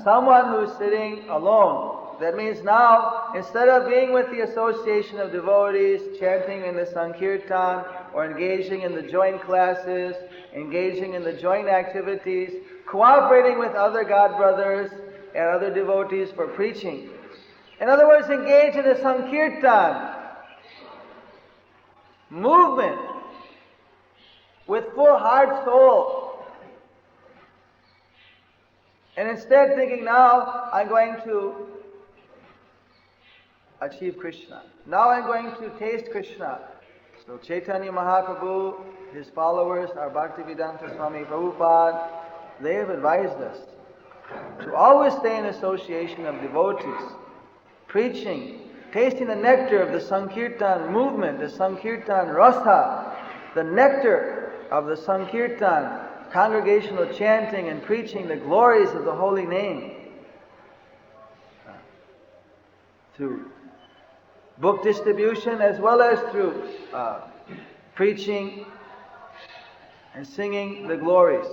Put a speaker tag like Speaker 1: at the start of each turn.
Speaker 1: someone who's sitting alone. That means now, instead of being with the association of devotees, chanting in the Sankirtan, or engaging in the joint classes, engaging in the joint activities, cooperating with other God brothers and other devotees for preaching. In other words, engage in the Sankirtan movement with full heart, soul. And instead thinking, now I'm going to achieve Krishna. Now I'm going to taste Krishna. So Chaitanya Mahaprabhu, his followers, our Bhaktivedanta Swami Prabhupada, they have advised us to always stay in association of devotees, preaching, tasting the nectar of the Sankirtan movement, the Sankirtan rasa, the nectar of the Sankirtan, congregational chanting and preaching the glories of the holy name. Through book distribution as well as through preaching and singing the glories.